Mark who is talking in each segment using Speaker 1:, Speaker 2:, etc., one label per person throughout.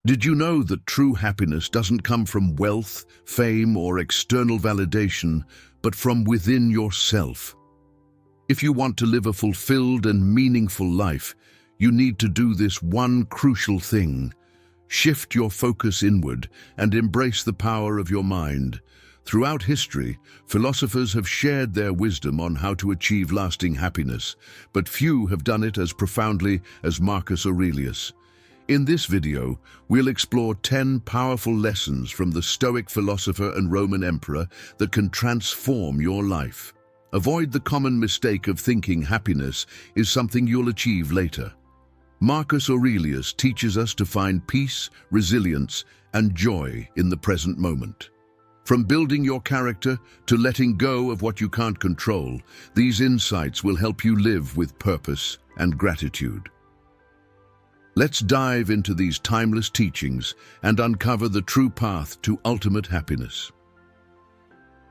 Speaker 1: Did you know that true happiness doesn't come from wealth, fame, or external validation, but from within yourself? If you want to live a fulfilled and meaningful life, you need to do this one crucial thing. Shift your focus inward and embrace the power of your mind. Throughout history, philosophers have shared their wisdom on how to achieve lasting happiness, but few have done it as profoundly as Marcus Aurelius. In this video, we'll explore 10 powerful lessons from the Stoic philosopher and Roman emperor that can transform your life. Avoid the common mistake of thinking happiness is something you'll achieve later. Marcus Aurelius teaches us to find peace, resilience, and joy in the present moment. From building your character to letting go of what you can't control, these insights will help you live with purpose and gratitude. Let's dive into these timeless teachings and uncover the true path to ultimate happiness.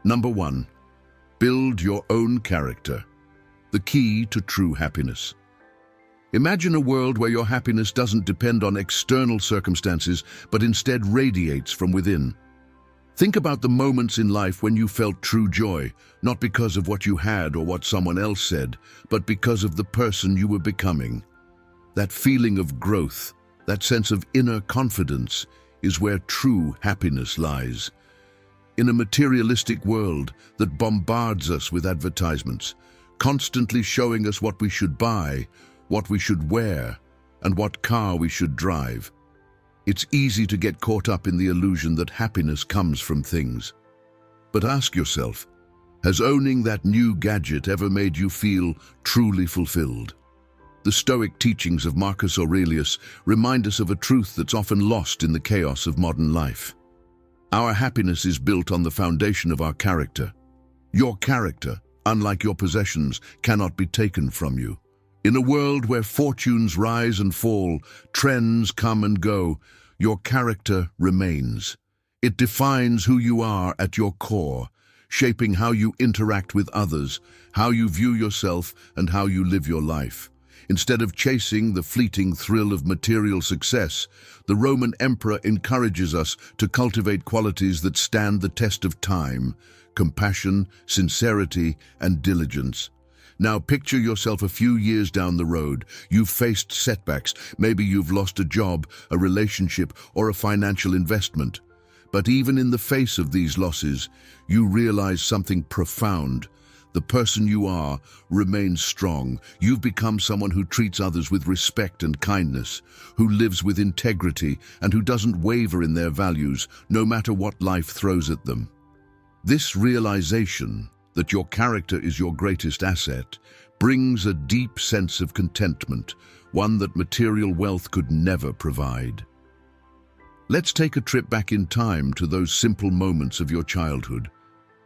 Speaker 1: Number 1. Build your own character. The key to true happiness. Imagine a world where your happiness doesn't depend on external circumstances, but instead radiates from within. Think about the moments in life when you felt true joy, not because of what you had or what someone else said, but because of the person you were becoming. That feeling of growth, that sense of inner confidence, is where true happiness lies. In a materialistic world that bombards us with advertisements, constantly showing us what we should buy, what we should wear, and what car we should drive, it's easy to get caught up in the illusion that happiness comes from things. But ask yourself, has owning that new gadget ever made you feel truly fulfilled? The Stoic teachings of Marcus Aurelius remind us of a truth that's often lost in the chaos of modern life. Our happiness is built on the foundation of our character. Your character, unlike your possessions, cannot be taken from you. In a world where fortunes rise and fall, trends come and go, your character remains. It defines who you are at your core, shaping how you interact with others, how you view yourself, and how you live your life. Instead of chasing the fleeting thrill of material success, the Roman emperor encourages us to cultivate qualities that stand the test of time: compassion, sincerity, and diligence. Now picture yourself a few years down the road. You've faced setbacks. Maybe you've lost a job, a relationship, or a financial investment. But even in the face of these losses, you realize something profound. The person you are remains strong. You've become someone who treats others with respect and kindness, who lives with integrity, and who doesn't waver in their values, no matter what life throws at them. This realization that your character is your greatest asset brings a deep sense of contentment, one that material wealth could never provide. Let's take a trip back in time to those simple moments of your childhood.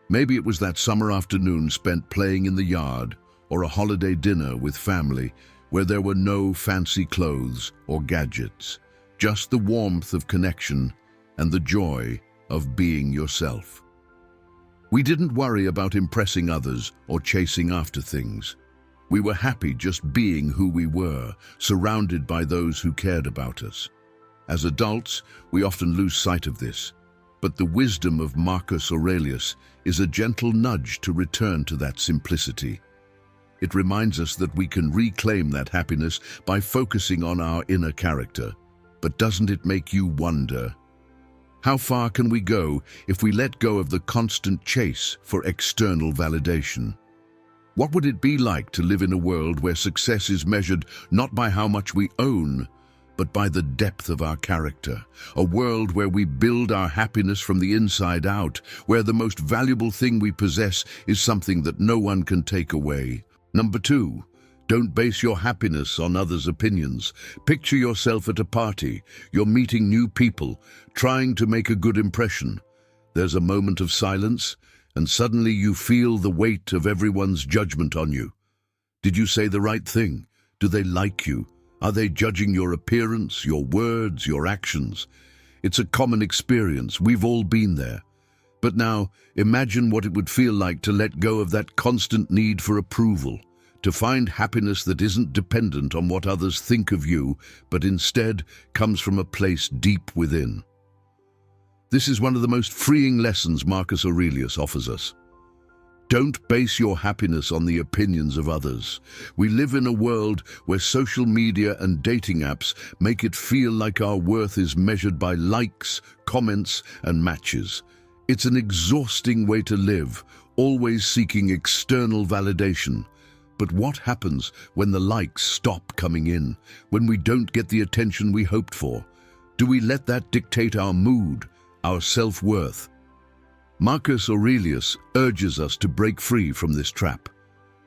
Speaker 1: Maybe it was that summer afternoon spent playing in the yard, or a holiday dinner with family where there were no fancy clothes or gadgets, just the warmth of connection and the joy of being yourself. We didn't worry about impressing others or chasing after things. We were happy just being who we were, surrounded by those who cared about us. As adults, we often lose sight of this, but the wisdom of Marcus Aurelius is a gentle nudge to return to that simplicity. It reminds us that we can reclaim that happiness by focusing on our inner character. But doesn't it make you wonder, how far can we go if we let go of the constant chase for external validation? What would it be like to live in a world where success is measured not by how much we own, but by the depth of our character? A world where we build our happiness from the inside out, where the most valuable thing we possess is something that no one can take away. Number 2. Don't base your happiness on others' opinions. Picture yourself at a party. You're meeting new people, trying to make a good impression. There's a moment of silence, and suddenly you feel the weight of everyone's judgment on you. Did you say the right thing? Do they like you? Are they judging your appearance, your words, your actions? It's a common experience. We've all been there. But now, imagine what it would feel like to let go of that constant need for approval, to find happiness that isn't dependent on what others think of you, but instead comes from a place deep within. This is one of the most freeing lessons Marcus Aurelius offers us. Don't base your happiness on the opinions of others. We live in a world where social media and dating apps make it feel like our worth is measured by likes, comments, and matches. It's an exhausting way to live, always seeking external validation. But what happens when the likes stop coming in, when we don't get the attention we hoped for? Do we let that dictate our mood, our self-worth? Marcus Aurelius urges us to break free from this trap.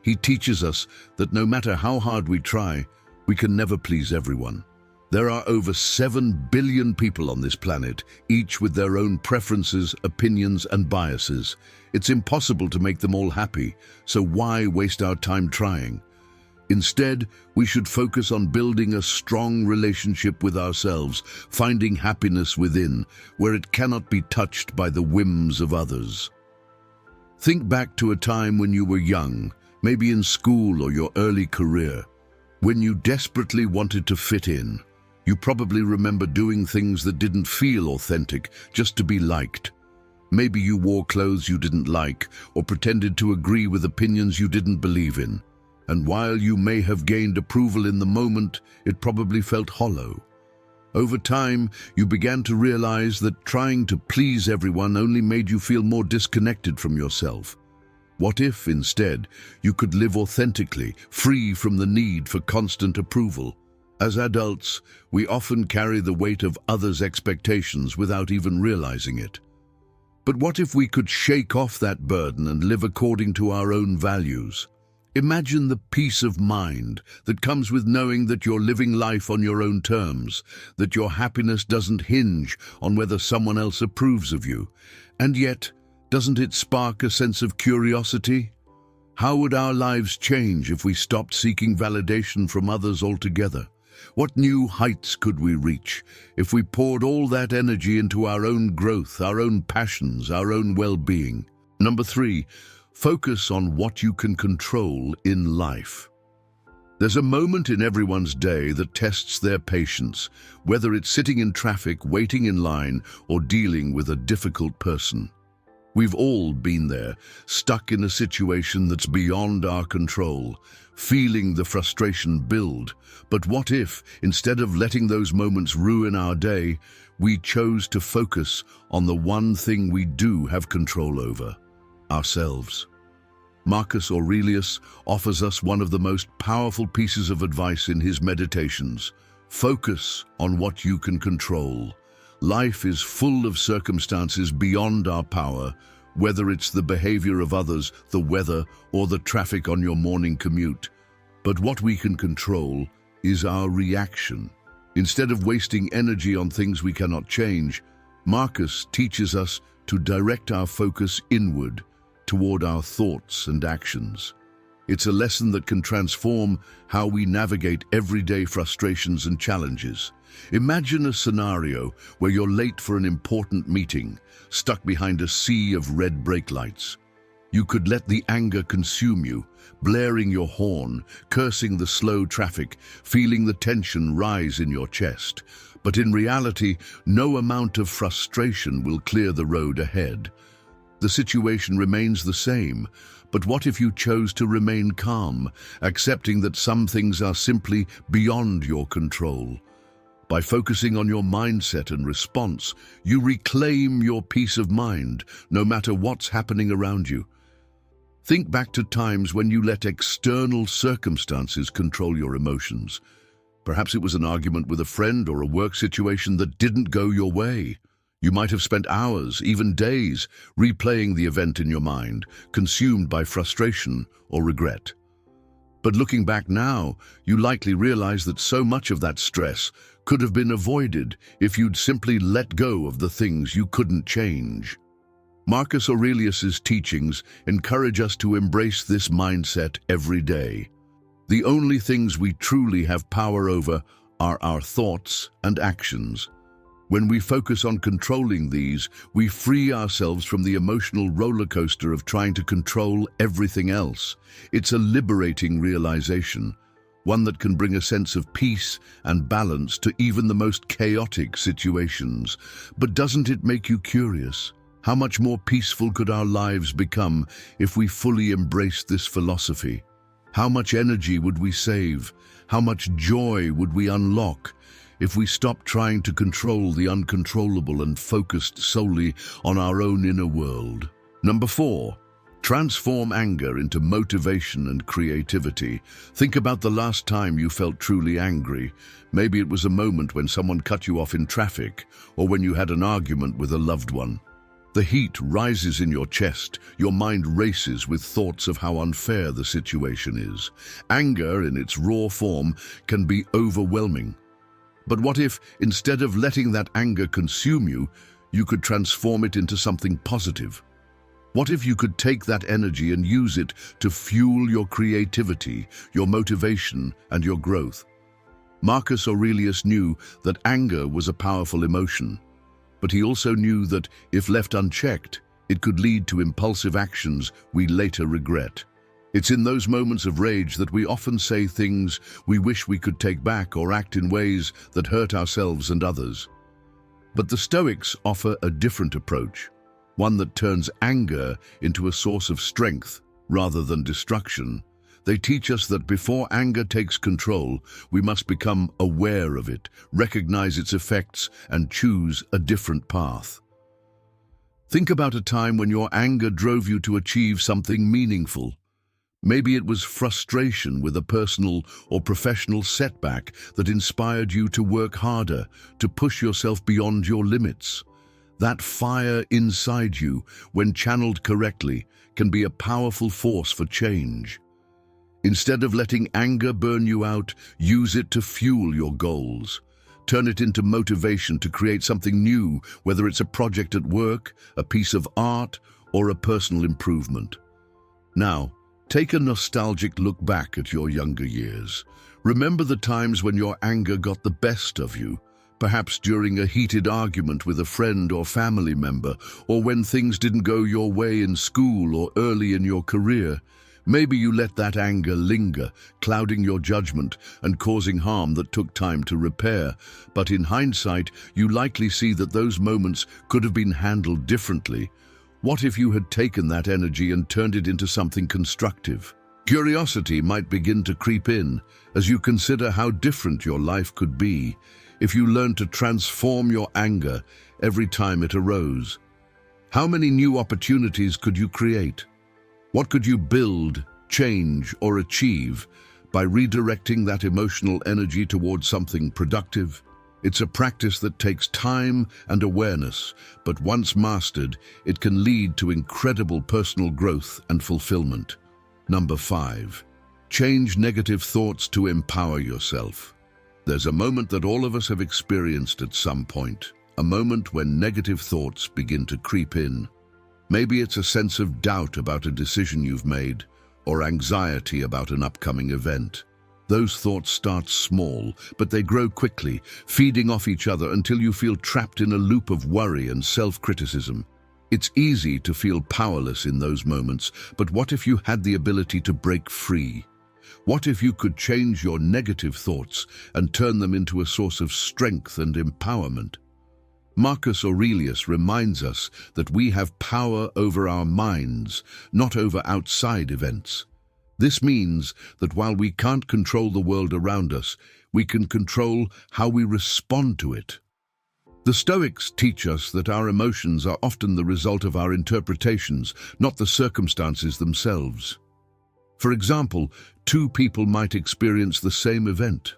Speaker 1: He teaches us that no matter how hard we try, we can never please everyone. There are over 7 billion people on this planet, each with their own preferences, opinions, and biases. It's impossible to make them all happy, so why waste our time trying? Instead, we should focus on building a strong relationship with ourselves, finding happiness within, where it cannot be touched by the whims of others. Think back to a time when you were young, maybe in school or your early career, when you desperately wanted to fit in. You probably remember doing things that didn't feel authentic, just to be liked. Maybe you wore clothes you didn't like, or pretended to agree with opinions you didn't believe in. And while you may have gained approval in the moment, it probably felt hollow. Over time, you began to realize that trying to please everyone only made you feel more disconnected from yourself. What if, instead, you could live authentically, free from the need for constant approval? As adults, we often carry the weight of others' expectations without even realizing it. But what if we could shake off that burden and live according to our own values? Imagine the peace of mind that comes with knowing that you're living life on your own terms, that your happiness doesn't hinge on whether someone else approves of you. And yet, doesn't it spark a sense of curiosity? How would our lives change if we stopped seeking validation from others altogether? What new heights could we reach if we poured all that energy into our own growth, our own passions, our own well-being? Number 3, focus on what you can control in life. There's a moment in everyone's day that tests their patience, whether it's sitting in traffic, waiting in line, or dealing with a difficult person. We've all been there, stuck in a situation that's beyond our control, feeling the frustration build. But what if, instead of letting those moments ruin our day, we chose to focus on the one thing we do have control over? Ourselves. Marcus Aurelius offers us one of the most powerful pieces of advice in his Meditations. Focus on what you can control. Life is full of circumstances beyond our power, whether it's the behavior of others, the weather, or the traffic on your morning commute. But what we can control is our reaction. Instead of wasting energy on things we cannot change, Marcus teaches us to direct our focus inward, toward our thoughts and actions. It's a lesson that can transform how we navigate everyday frustrations and challenges. Imagine a scenario where you're late for an important meeting, stuck behind a sea of red brake lights. You could let the anger consume you, blaring your horn, cursing the slow traffic, feeling the tension rise in your chest. But in reality, no amount of frustration will clear the road ahead. The situation remains the same, but what if you chose to remain calm, accepting that some things are simply beyond your control? By focusing on your mindset and response, you reclaim your peace of mind, no matter what's happening around you. Think back to times when you let external circumstances control your emotions. Perhaps it was an argument with a friend or a work situation that didn't go your way. You might have spent hours, even days, replaying the event in your mind, consumed by frustration or regret. But looking back now, you likely realize that so much of that stress could have been avoided if you'd simply let go of the things you couldn't change. Marcus Aurelius's teachings encourage us to embrace this mindset every day. The only things we truly have power over are our thoughts and actions. When we focus on controlling these, we free ourselves from the emotional roller coaster of trying to control everything else. It's a liberating realization, one that can bring a sense of peace and balance to even the most chaotic situations. But doesn't it make you curious? How much more peaceful could our lives become if we fully embraced this philosophy? How much energy would we save? How much joy would we unlock if we stopped trying to control the uncontrollable and focused solely on our own inner world? Number 4, transform anger into motivation and creativity. Think about the last time you felt truly angry. Maybe it was a moment when someone cut you off in traffic, or when you had an argument with a loved one. The heat rises in your chest, your mind races with thoughts of how unfair the situation is. Anger, in its raw form, can be overwhelming. But what if, instead of letting that anger consume you, you could transform it into something positive? What if you could take that energy and use it to fuel your creativity, your motivation, and your growth? Marcus Aurelius knew that anger was a powerful emotion, but he also knew that, if left unchecked, it could lead to impulsive actions we later regret. It's in those moments of rage that we often say things we wish we could take back, or act in ways that hurt ourselves and others. But the Stoics offer a different approach, one that turns anger into a source of strength rather than destruction. They teach us that before anger takes control, we must become aware of it, recognize its effects, and choose a different path. Think about a time when your anger drove you to achieve something meaningful. Maybe it was frustration with a personal or professional setback that inspired you to work harder, to push yourself beyond your limits. That fire inside you, when channeled correctly, can be a powerful force for change. Instead of letting anger burn you out, use it to fuel your goals. Turn it into motivation to create something new, whether it's a project at work, a piece of art, or a personal improvement. Now, take a nostalgic look back at your younger years. Remember the times when your anger got the best of you, perhaps during a heated argument with a friend or family member, or when things didn't go your way in school or early in your career. Maybe you let that anger linger, clouding your judgment and causing harm that took time to repair. But in hindsight, you likely see that those moments could have been handled differently. What if you had taken that energy and turned it into something constructive? Curiosity might begin to creep in as you consider how different your life could be if you learned to transform your anger every time it arose. How many new opportunities could you create? What could you build, change, or achieve by redirecting that emotional energy towards something productive? It's a practice that takes time and awareness, but once mastered, it can lead to incredible personal growth and fulfillment. Number 5, change negative thoughts to empower yourself. There's a moment that all of us have experienced at some point, a moment when negative thoughts begin to creep in. Maybe it's a sense of doubt about a decision you've made, or anxiety about an upcoming event. Those thoughts start small, but they grow quickly, feeding off each other until you feel trapped in a loop of worry and self-criticism. It's easy to feel powerless in those moments, but what if you had the ability to break free? What if you could change your negative thoughts and turn them into a source of strength and empowerment? Marcus Aurelius reminds us that we have power over our minds, not over outside events. This means that while we can't control the world around us, we can control how we respond to it. The Stoics teach us that our emotions are often the result of our interpretations, not the circumstances themselves. For example, two people might experience the same event.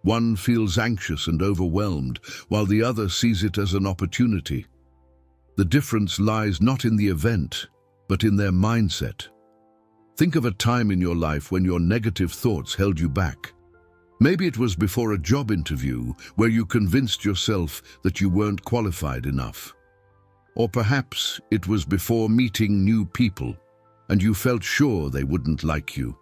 Speaker 1: One feels anxious and overwhelmed, while the other sees it as an opportunity. The difference lies not in the event, but in their mindset. Think of a time in your life when your negative thoughts held you back. Maybe it was before a job interview where you convinced yourself that you weren't qualified enough. Or perhaps it was before meeting new people and you felt sure they wouldn't like you.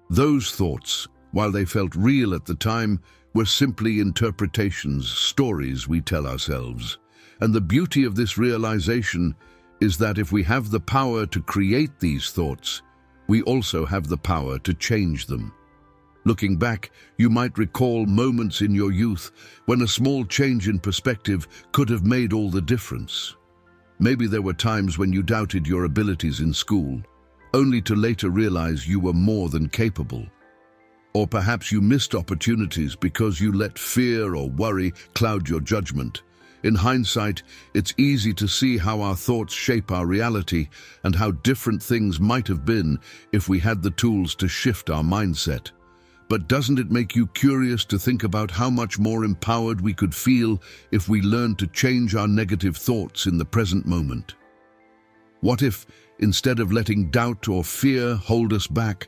Speaker 1: Those thoughts, while they felt real at the time, were simply interpretations, stories we tell ourselves. And the beauty of this realization is that if we have the power to create these thoughts, we also have the power to change them. Looking back, you might recall moments in your youth when a small change in perspective could have made all the difference. Maybe there were times when you doubted your abilities in school, only to later realize you were more than capable. Or perhaps you missed opportunities because you let fear or worry cloud your judgment. In hindsight, it's easy to see how our thoughts shape our reality and how different things might have been if we had the tools to shift our mindset. But doesn't it make you curious to think about how much more empowered we could feel if we learned to change our negative thoughts in the present moment? What if, instead of letting doubt or fear hold us back,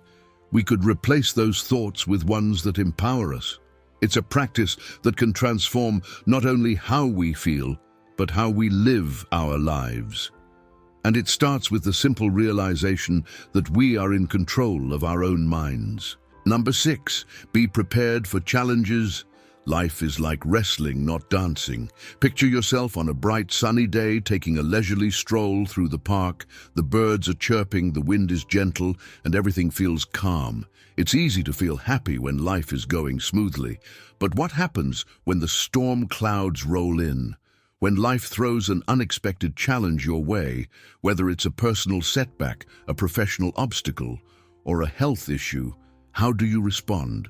Speaker 1: we could replace those thoughts with ones that empower us? It's a practice that can transform not only how we feel, but how we live our lives. And it starts with the simple realization that we are in control of our own minds. Number 6, be prepared for challenges. Life is like wrestling, not dancing. Picture yourself on a bright sunny day taking a leisurely stroll through the park. The birds are chirping, the wind is gentle, and everything feels calm. It's easy to feel happy when life is going smoothly. But what happens when the storm clouds roll in? When life throws an unexpected challenge your way, whether it's a personal setback, a professional obstacle, or a health issue, how do you respond?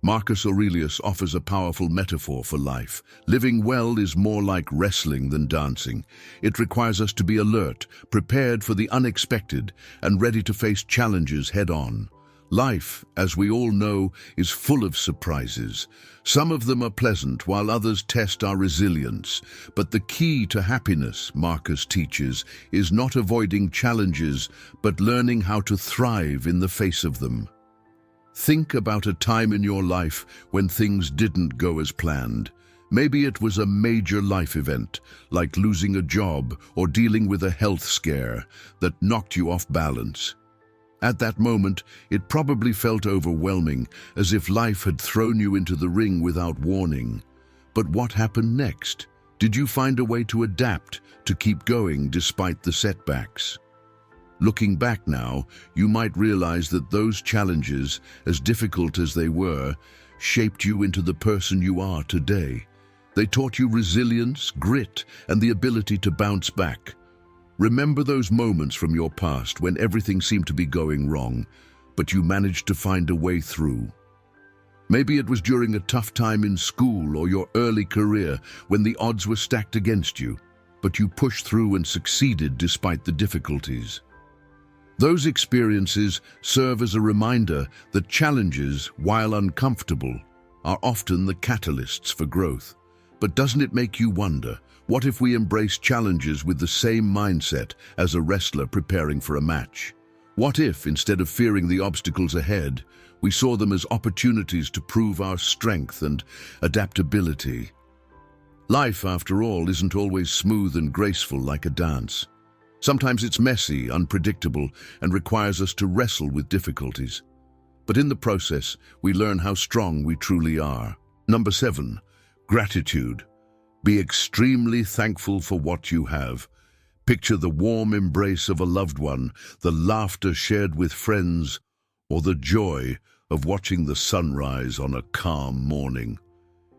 Speaker 1: Marcus Aurelius offers a powerful metaphor for life. Living well is more like wrestling than dancing. It requires us to be alert, prepared for the unexpected, and ready to face challenges head-on. Life, as we all know, is full of surprises. Some of them are pleasant, while others test our resilience. But the key to happiness, Marcus teaches, is not avoiding challenges, but learning how to thrive in the face of them. Think about a time in your life when things didn't go as planned. Maybe it was a major life event, like losing a job or dealing with a health scare that knocked you off balance. At that moment, it probably felt overwhelming, as if life had thrown you into the ring without warning. But what happened next? Did you find a way to adapt, to keep going despite the setbacks? Looking back now, you might realize that those challenges, as difficult as they were, shaped you into the person you are today. They taught you resilience, grit, and the ability to bounce back. Remember those moments from your past when everything seemed to be going wrong, but you managed to find a way through. Maybe it was during a tough time in school or your early career when the odds were stacked against you, but you pushed through and succeeded despite the difficulties. Those experiences serve as a reminder that challenges, while uncomfortable, are often the catalysts for growth. But doesn't it make you wonder, what if we embrace challenges with the same mindset as a wrestler preparing for a match? What if, instead of fearing the obstacles ahead, we saw them as opportunities to prove our strength and adaptability? Life, after all, isn't always smooth and graceful like a dance. Sometimes it's messy, unpredictable, and requires us to wrestle with difficulties. But in the process, we learn how strong we truly are. Number 7, gratitude. Be extremely thankful for what you have. Picture the warm embrace of a loved one, the laughter shared with friends, or the joy of watching the sunrise on a calm morning.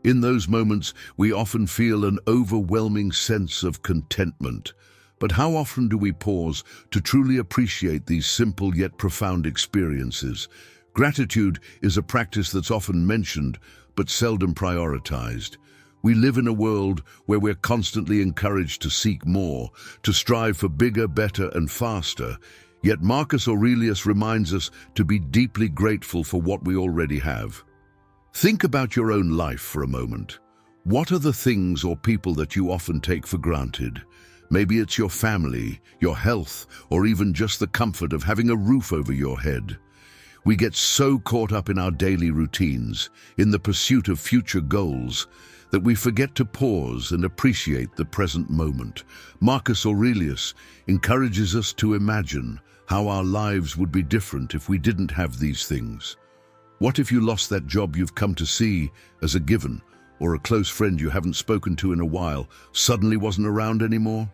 Speaker 1: In those moments, we often feel an overwhelming sense of contentment. But how often do we pause to truly appreciate these simple yet profound experiences? Gratitude is a practice that's often mentioned, but seldom prioritized. We live in a world where we're constantly encouraged to seek more, to strive for bigger, better, and faster. Yet Marcus Aurelius reminds us to be deeply grateful for what we already have. Think about your own life for a moment. What are the things or people that you often take for granted? Maybe it's your family, your health, or even just the comfort of having a roof over your head. We get so caught up in our daily routines, in the pursuit of future goals, that we forget to pause and appreciate the present moment. Marcus Aurelius encourages us to imagine how our lives would be different if we didn't have these things. What if you lost that job you've come to see as a given, or a close friend you haven't spoken to in a while suddenly wasn't around anymore?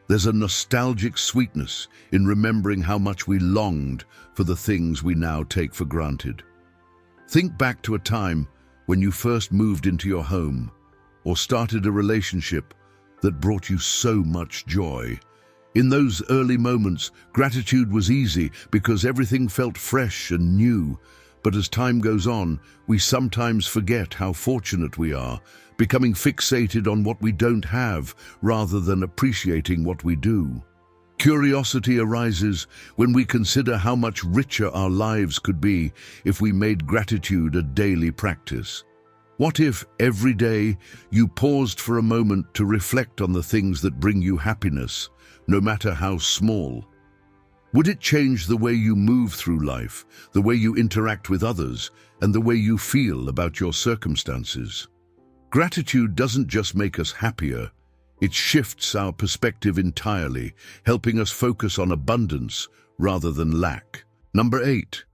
Speaker 1: There's a nostalgic sweetness in remembering how much we longed for the things we now take for granted. Think back to a time when you first moved into your home or started a relationship that brought you so much joy. In those early moments, gratitude was easy because everything felt fresh and new. But as time goes on, we sometimes forget how fortunate we are, becoming fixated on what we don't have rather than appreciating what we do. Curiosity arises when we consider how much richer our lives could be if we made gratitude a daily practice. What if every day you paused for a moment to reflect on the things that bring you happiness, no matter how small? Would it change the way you move through life, the way you interact with others, and the way you feel about your circumstances? Gratitude doesn't just make us happier, it shifts our perspective entirely, helping us focus on abundance rather than lack. Number 8,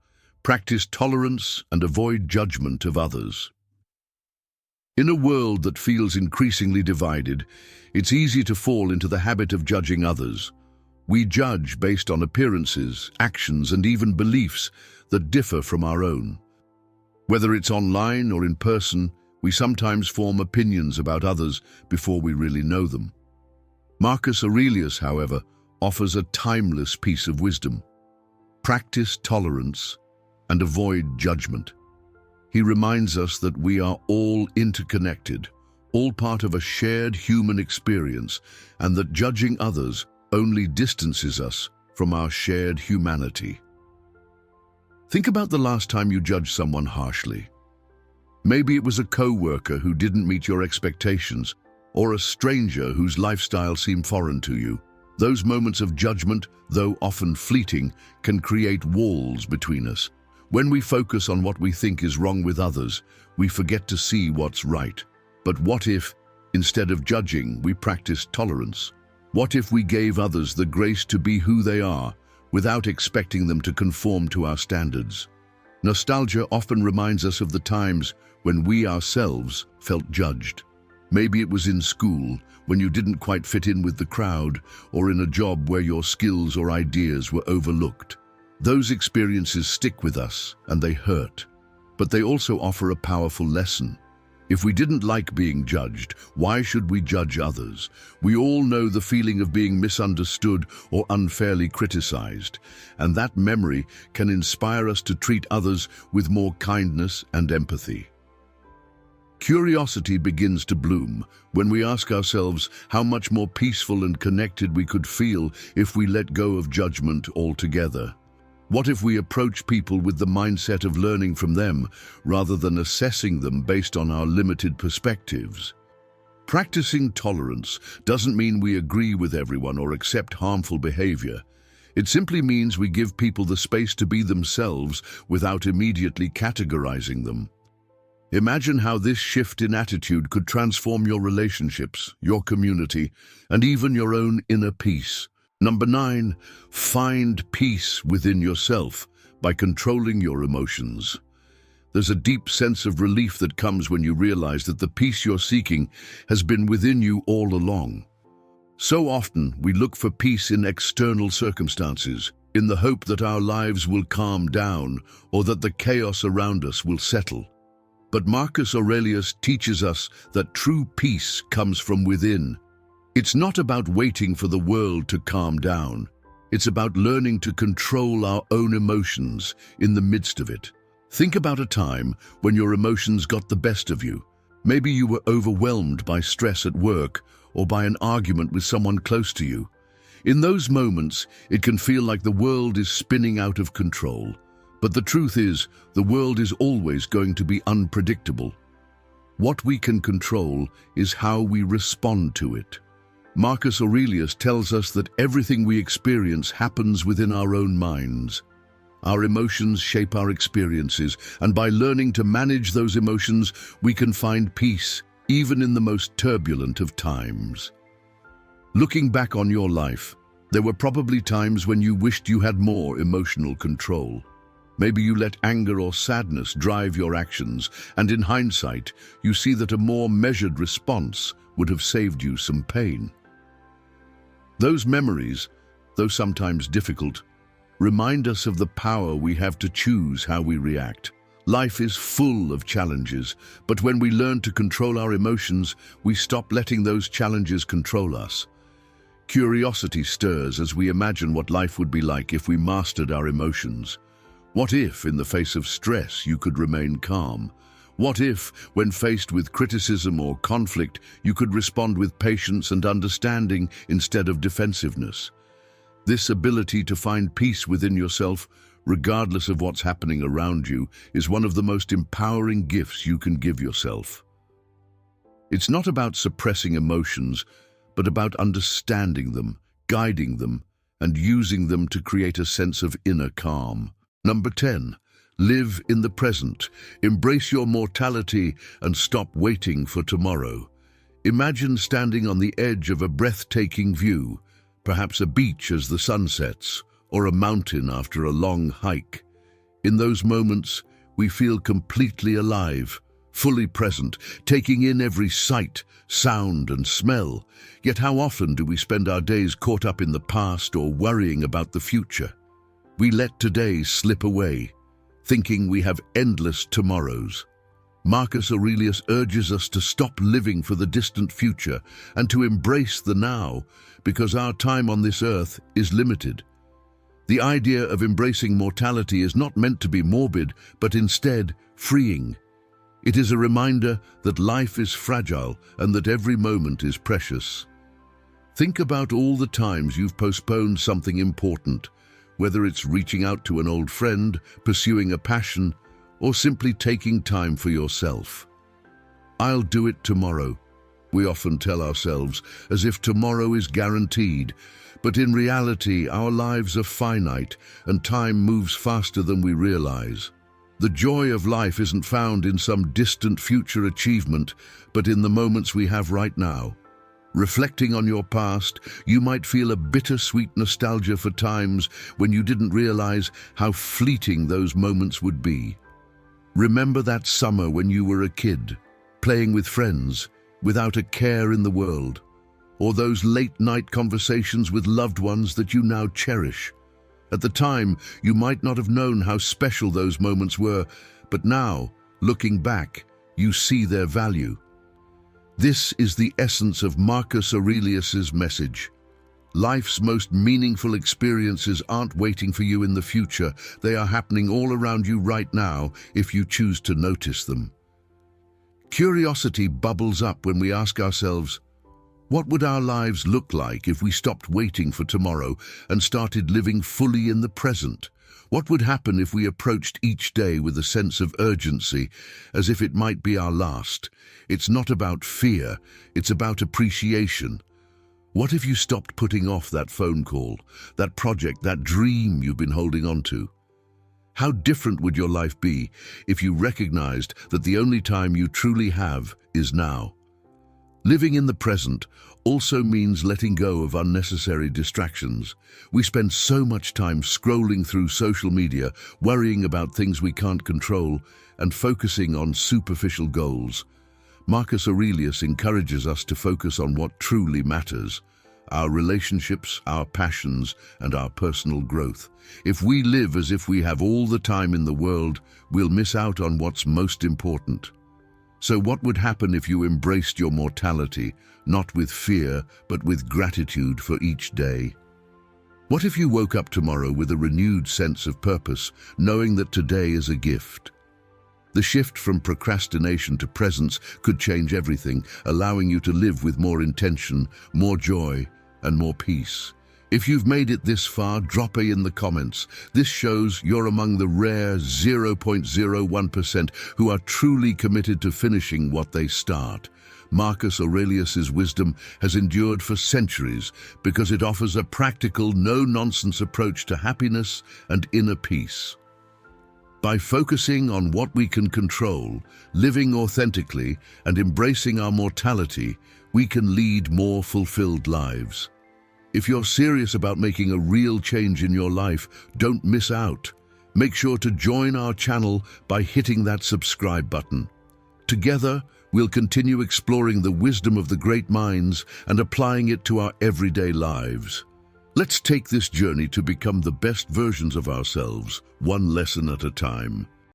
Speaker 1: practice tolerance and avoid judgment of others. In a world that feels increasingly divided, it's easy to fall into the habit of judging others. We judge based on appearances, actions, and even beliefs that differ from our own. Whether it's online or in person, we sometimes form opinions about others before we really know them. Marcus Aurelius, however, offers a timeless piece of wisdom. Practice tolerance and avoid judgment. He reminds us that we are all interconnected, all part of a shared human experience, and that judging others only distances us from our shared humanity. Think about the last time you judged someone harshly. Maybe it was a co-worker who didn't meet your expectations, or a stranger whose lifestyle seemed foreign to you. Those moments of judgment, though often fleeting, can create walls between us. When we focus on what we think is wrong with others, we forget to see what's right. But what if, instead of judging, we practiced tolerance? What if we gave others the grace to be who they are, without expecting them to conform to our standards? Nostalgia often reminds us of the times when we ourselves felt judged. Maybe it was in school, when you didn't quite fit in with the crowd, or in a job where your skills or ideas were overlooked. Those experiences stick with us, and they hurt. But they also offer a powerful lesson. If we didn't like being judged, why should we judge others? We all know the feeling of being misunderstood or unfairly criticized, and that memory can inspire us to treat others with more kindness and empathy. Curiosity begins to bloom when we ask ourselves how much more peaceful and connected we could feel if we let go of judgment altogether. What if we approach people with the mindset of learning from them rather than assessing them based on our limited perspectives? Practicing tolerance doesn't mean we agree with everyone or accept harmful behavior. It simply means we give people the space to be themselves without immediately categorizing them. Imagine how this shift in attitude could transform your relationships, your community, and even your own inner peace. Number 9, find peace within yourself by controlling your emotions. There's a deep sense of relief that comes when you realize that the peace you're seeking has been within you all along. So often, we look for peace in external circumstances, in the hope that our lives will calm down or that the chaos around us will settle. But Marcus Aurelius teaches us that true peace comes from within. It's not about waiting for the world to calm down. It's about learning to control our own emotions in the midst of it. Think about a time when your emotions got the best of you. Maybe you were overwhelmed by stress at work or by an argument with someone close to you. In those moments, it can feel like the world is spinning out of control. But the truth is, the world is always going to be unpredictable. What we can control is how we respond to it. Marcus Aurelius tells us that everything we experience happens within our own minds. Our emotions shape our experiences, and by learning to manage those emotions, we can find peace, even in the most turbulent of times. Looking back on your life, there were probably times when you wished you had more emotional control. Maybe you let anger or sadness drive your actions, and in hindsight, you see that a more measured response would have saved you some pain. Those memories, though sometimes difficult, remind us of the power we have to choose how we react. Life is full of challenges, but when we learn to control our emotions, we stop letting those challenges control us. Curiosity stirs as we imagine what life would be like if we mastered our emotions. What if, in the face of stress, you could remain calm? What if, when faced with criticism or conflict, you could respond with patience and understanding instead of defensiveness? This ability to find peace within yourself, regardless of what's happening around you, is one of the most empowering gifts you can give yourself. It's not about suppressing emotions, but about understanding them, guiding them, and using them to create a sense of inner calm. Number 10. Live in the present. Embrace your mortality and stop waiting for tomorrow. Imagine standing on the edge of a breathtaking view, perhaps a beach as the sun sets, or a mountain after a long hike. In those moments, we feel completely alive, fully present, taking in every sight, sound, and smell. Yet how often do we spend our days caught up in the past or worrying about the future? We let today slip away, thinking we have endless tomorrows. Marcus Aurelius urges us to stop living for the distant future and to embrace the now, because our time on this earth is limited. The idea of embracing mortality is not meant to be morbid, but instead freeing. It is a reminder that life is fragile and that every moment is precious. Think about all the times you've postponed something important, whether it's reaching out to an old friend, pursuing a passion, or simply taking time for yourself. "I'll do it tomorrow," we often tell ourselves, as if tomorrow is guaranteed. But in reality, our lives are finite, and time moves faster than we realize. The joy of life isn't found in some distant future achievement, but in the moments we have right now. Reflecting on your past, you might feel a bittersweet nostalgia for times when you didn't realize how fleeting those moments would be. Remember that summer when you were a kid, playing with friends, without a care in the world, or those late-night conversations with loved ones that you now cherish. At the time, you might not have known how special those moments were, but now, looking back, you see their value. This is the essence of Marcus Aurelius's message. Life's most meaningful experiences aren't waiting for you in the future. They are happening all around you right now if you choose to notice them. Curiosity bubbles up when we ask ourselves, what would our lives look like if we stopped waiting for tomorrow and started living fully in the present? What would happen if we approached each day with a sense of urgency, as if it might be our last? It's not about fear, it's about appreciation. What if you stopped putting off that phone call, that project, that dream you've been holding on to? How different would your life be if you recognized that the only time you truly have is now? Living in the present also means letting go of unnecessary distractions. We spend so much time scrolling through social media, worrying about things we can't control, and focusing on superficial goals. Marcus Aurelius encourages us to focus on what truly matters: our relationships, our passions, and our personal growth. If we live as if we have all the time in the world, we'll miss out on what's most important. So what would happen if you embraced your mortality, not with fear, but with gratitude for each day? What if you woke up tomorrow with a renewed sense of purpose, knowing that today is a gift? The shift from procrastination to presence could change everything, allowing you to live with more intention, more joy, and more peace. If you've made it this far, drop a in the comments. This shows you're among the rare 0.01% who are truly committed to finishing what they start. Marcus Aurelius's wisdom has endured for centuries because it offers a practical, no-nonsense approach to happiness and inner peace. By focusing on what we can control, living authentically, and embracing our mortality, we can lead more fulfilled lives. If you're serious about making a real change in your life, don't miss out. make sure to join our channel by hitting that subscribe button. Together, we'll continue exploring the wisdom of the great minds and applying it to our everyday lives. Let's take this journey to become the best versions of ourselves, one lesson at a time.